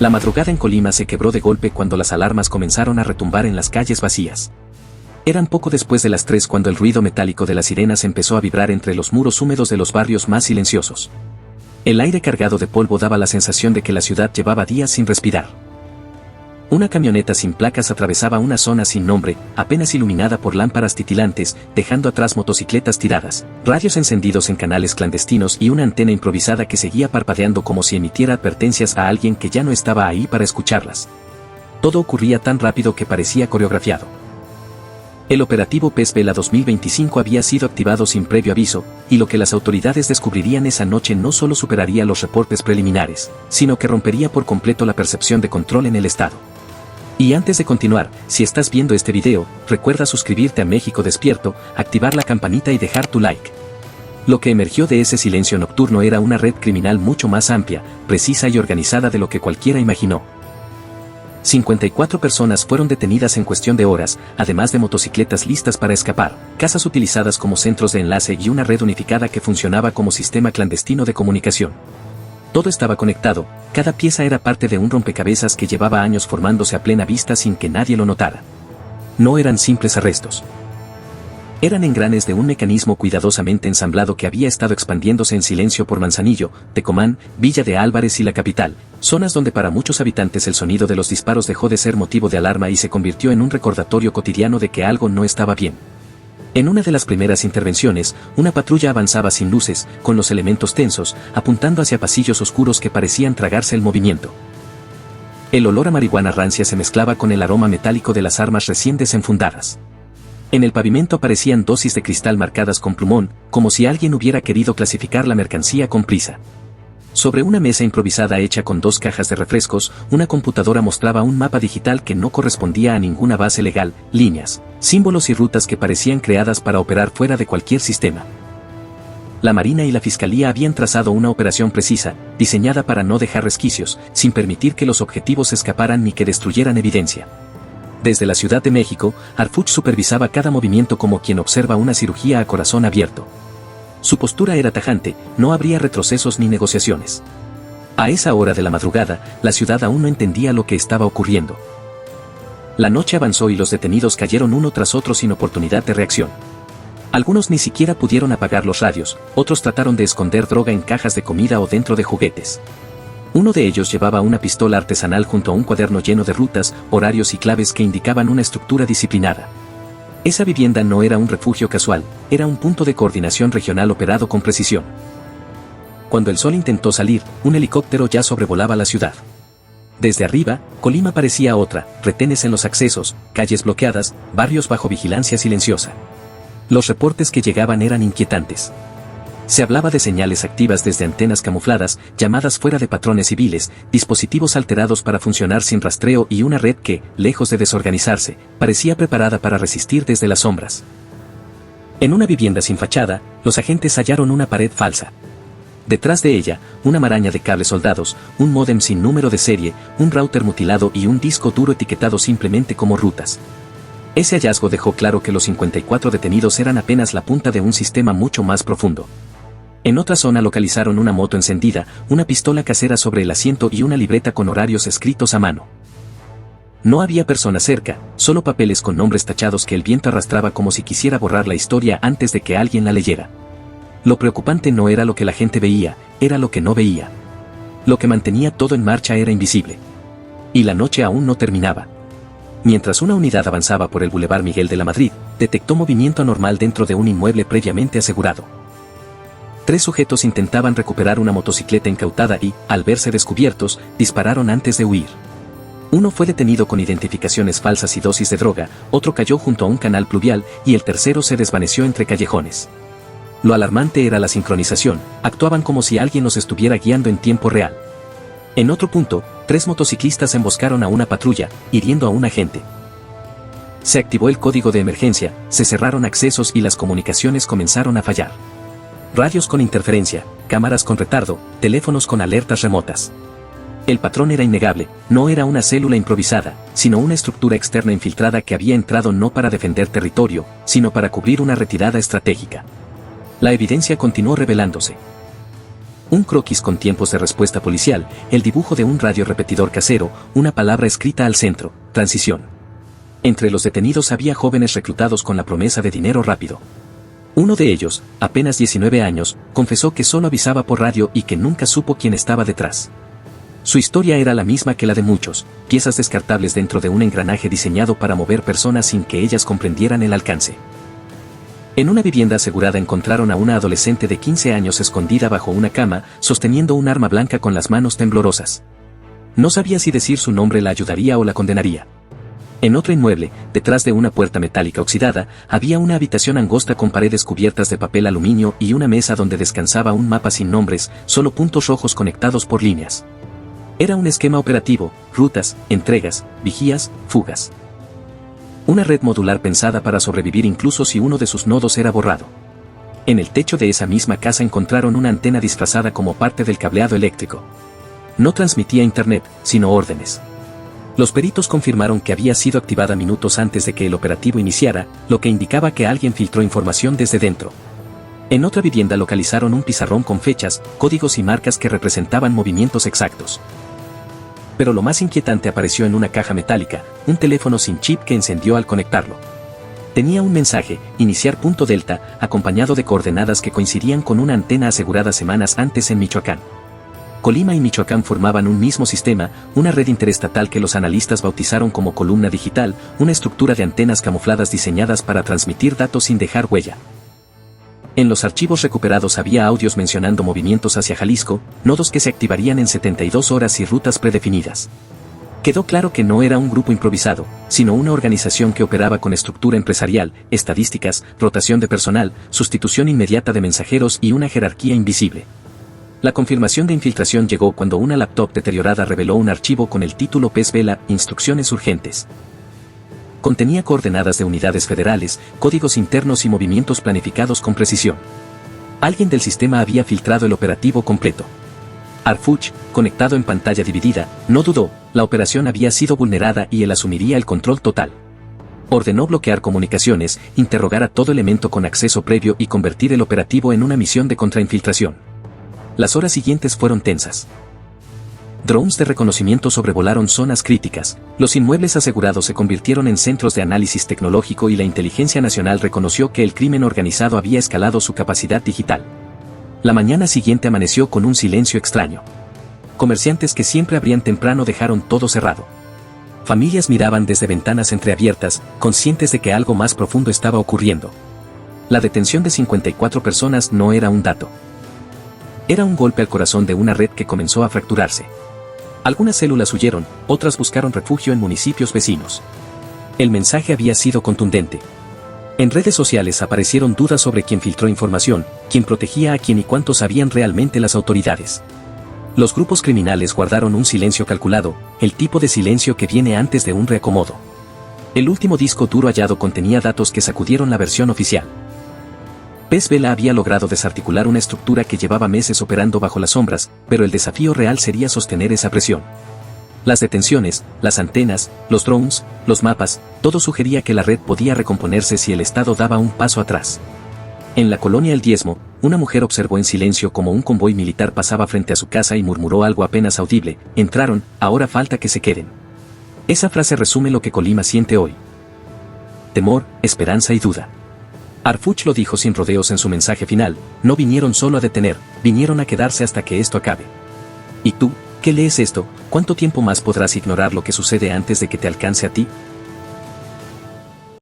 La madrugada en Colima se quebró de golpe cuando las alarmas comenzaron a retumbar en las calles vacías. Eran poco después de las 3 cuando el ruido metálico de las sirenas empezó a vibrar entre los muros húmedos de los barrios más silenciosos. El aire cargado de polvo daba la sensación de que la ciudad llevaba días sin respirar. Una camioneta sin placas atravesaba una zona sin nombre, apenas iluminada por lámparas titilantes, dejando atrás motocicletas tiradas, radios encendidos en canales clandestinos y una antena improvisada que seguía parpadeando como si emitiera advertencias a alguien que ya no estaba ahí para escucharlas. Todo ocurría tan rápido que parecía coreografiado. El operativo Pez Vela 2025 había sido activado sin previo aviso, y lo que las autoridades descubrirían esa noche no solo superaría los reportes preliminares, sino que rompería por completo la percepción de control en el Estado. Y antes de continuar, si estás viendo este video, recuerda suscribirte a México Despierto, activar la campanita y dejar tu like. Lo que emergió de ese silencio nocturno era una red criminal mucho más amplia, precisa y organizada de lo que cualquiera imaginó. 54 personas fueron detenidas en cuestión de horas, además de motocicletas listas para escapar, casas utilizadas como centros de enlace y una red unificada que funcionaba como sistema clandestino de comunicación. Todo estaba conectado, cada pieza era parte de un rompecabezas que llevaba años formándose a plena vista sin que nadie lo notara. No eran simples arrestos. Eran engranes de un mecanismo cuidadosamente ensamblado que había estado expandiéndose en silencio por Manzanillo, Tecomán, Villa de Álvarez y la capital, zonas donde para muchos habitantes el sonido de los disparos dejó de ser motivo de alarma y se convirtió en un recordatorio cotidiano de que algo no estaba bien. En una de las primeras intervenciones, una patrulla avanzaba sin luces, con los elementos tensos, apuntando hacia pasillos oscuros que parecían tragarse el movimiento. El olor a marihuana rancia se mezclaba con el aroma metálico de las armas recién desenfundadas. En el pavimento aparecían dosis de cristal marcadas con plumón, como si alguien hubiera querido clasificar la mercancía con prisa. Sobre una mesa improvisada hecha con 2 cajas de refrescos, una computadora mostraba un mapa digital que no correspondía a ninguna base legal, líneas, símbolos y rutas que parecían creadas para operar fuera de cualquier sistema. La Marina y la Fiscalía habían trazado una operación precisa, diseñada para no dejar resquicios, sin permitir que los objetivos escaparan ni que destruyeran evidencia. Desde la Ciudad de México, Harfuch supervisaba cada movimiento como quien observa una cirugía a corazón abierto. Su postura era tajante, no habría retrocesos ni negociaciones. A esa hora de la madrugada, la ciudad aún no entendía lo que estaba ocurriendo. La noche avanzó y los detenidos cayeron uno tras otro sin oportunidad de reacción. Algunos ni siquiera pudieron apagar los radios, otros trataron de esconder droga en cajas de comida o dentro de juguetes. Uno de ellos llevaba una pistola artesanal junto a un cuaderno lleno de rutas, horarios y claves que indicaban una estructura disciplinada. Esa vivienda no era un refugio casual, era un punto de coordinación regional operado con precisión. Cuando el sol intentó salir, un helicóptero ya sobrevolaba la ciudad. Desde arriba, Colima parecía otra, retenes en los accesos, calles bloqueadas, barrios bajo vigilancia silenciosa. Los reportes que llegaban eran inquietantes. Se hablaba de señales activas desde antenas camufladas, llamadas fuera de patrones civiles, dispositivos alterados para funcionar sin rastreo y una red que, lejos de desorganizarse, parecía preparada para resistir desde las sombras. En una vivienda sin fachada, los agentes hallaron una pared falsa. Detrás de ella, una maraña de cables soldados, un módem sin número de serie, un router mutilado y un disco duro etiquetado simplemente como rutas. Ese hallazgo dejó claro que los 54 detenidos eran apenas la punta de un sistema mucho más profundo. En otra zona localizaron una moto encendida, una pistola casera sobre el asiento y una libreta con horarios escritos a mano. No había personas cerca, solo papeles con nombres tachados que el viento arrastraba como si quisiera borrar la historia antes de que alguien la leyera. Lo preocupante no era lo que la gente veía, era lo que no veía. Lo que mantenía todo en marcha era invisible. Y la noche aún no terminaba. Mientras una unidad avanzaba por el Boulevard Miguel de la Madrid, detectó movimiento anormal dentro de un inmueble previamente asegurado. 3 sujetos intentaban recuperar una motocicleta incautada y, al verse descubiertos, dispararon antes de huir. Uno fue detenido con identificaciones falsas y dosis de droga, otro cayó junto a un canal pluvial y el tercero se desvaneció entre callejones. Lo alarmante era la sincronización, actuaban como si alguien los estuviera guiando en tiempo real. En otro punto, 3 motociclistas emboscaron a una patrulla, hiriendo a un agente. Se activó el código de emergencia, se cerraron accesos y las comunicaciones comenzaron a fallar. Radios con interferencia, cámaras con retardo, teléfonos con alertas remotas. El patrón era innegable, no era una célula improvisada, sino una estructura externa infiltrada que había entrado no para defender territorio, sino para cubrir una retirada estratégica. La evidencia continuó revelándose. Un croquis con tiempos de respuesta policial, el dibujo de un radio repetidor casero, una palabra escrita al centro, transición. Entre los detenidos había jóvenes reclutados con la promesa de dinero rápido. Uno de ellos, apenas 19 años, confesó que solo avisaba por radio y que nunca supo quién estaba detrás. Su historia era la misma que la de muchos, piezas descartables dentro de un engranaje diseñado para mover personas sin que ellas comprendieran el alcance. En una vivienda asegurada encontraron a una adolescente de 15 años escondida bajo una cama, sosteniendo un arma blanca con las manos temblorosas. No sabía si decir su nombre la ayudaría o la condenaría. En otro inmueble, detrás de una puerta metálica oxidada, había una habitación angosta con paredes cubiertas de papel aluminio y una mesa donde descansaba un mapa sin nombres, solo puntos rojos conectados por líneas. Era un esquema operativo, rutas, entregas, vigías, fugas. Una red modular pensada para sobrevivir incluso si uno de sus nodos era borrado. En el techo de esa misma casa encontraron una antena disfrazada como parte del cableado eléctrico. No transmitía internet, sino órdenes. Los peritos confirmaron que había sido activada minutos antes de que el operativo iniciara, lo que indicaba que alguien filtró información desde dentro. En otra vivienda localizaron un pizarrón con fechas, códigos y marcas que representaban movimientos exactos. Pero lo más inquietante apareció en una caja metálica, un teléfono sin chip que encendió al conectarlo. Tenía un mensaje, iniciar punto delta, acompañado de coordenadas que coincidían con una antena asegurada semanas antes en Michoacán. Colima y Michoacán formaban un mismo sistema, una red interestatal que los analistas bautizaron como columna digital, una estructura de antenas camufladas diseñadas para transmitir datos sin dejar huella. En los archivos recuperados había audios mencionando movimientos hacia Jalisco, nodos que se activarían en 72 horas y rutas predefinidas. Quedó claro que no era un grupo improvisado, sino una organización que operaba con estructura empresarial, estadísticas, rotación de personal, sustitución inmediata de mensajeros y una jerarquía invisible. La confirmación de infiltración llegó cuando una laptop deteriorada reveló un archivo con el título PES Vela, Instrucciones Urgentes. Contenía coordenadas de unidades federales, códigos internos y movimientos planificados con precisión. Alguien del sistema había filtrado el operativo completo. Arfuch, conectado en pantalla dividida, no dudó, la operación había sido vulnerada y él asumiría el control total. Ordenó bloquear comunicaciones, interrogar a todo elemento con acceso previo y convertir el operativo en una misión de contrainfiltración. Las horas siguientes fueron tensas. Drones de reconocimiento sobrevolaron zonas críticas, los inmuebles asegurados se convirtieron en centros de análisis tecnológico y la Inteligencia Nacional reconoció que el crimen organizado había escalado su capacidad digital. La mañana siguiente amaneció con un silencio extraño. Comerciantes que siempre abrían temprano dejaron todo cerrado. Familias miraban desde ventanas entreabiertas, conscientes de que algo más profundo estaba ocurriendo. La detención de 54 personas no era un dato. Era un golpe al corazón de una red que comenzó a fracturarse. Algunas células huyeron, otras buscaron refugio en municipios vecinos. El mensaje había sido contundente. En redes sociales aparecieron dudas sobre quién filtró información, quién protegía a quién y cuánto sabían realmente las autoridades. Los grupos criminales guardaron un silencio calculado, el tipo de silencio que viene antes de un reacomodo. El último disco duro hallado contenía datos que sacudieron la versión oficial. PES Vela había logrado desarticular una estructura que llevaba meses operando bajo las sombras, pero el desafío real sería sostener esa presión. Las detenciones, las antenas, los drones, los mapas, todo sugería que la red podía recomponerse si el Estado daba un paso atrás. En la colonia El Diezmo, una mujer observó en silencio como un convoy militar pasaba frente a su casa y murmuró algo apenas audible: entraron, ahora falta que se queden. Esa frase resume lo que Colima siente hoy. Temor, esperanza y duda. Arfuch lo dijo sin rodeos en su mensaje final: no vinieron solo a detener, vinieron a quedarse hasta que esto acabe. ¿Y tú, qué lees esto? ¿Cuánto tiempo más podrás ignorar lo que sucede antes de que te alcance a ti?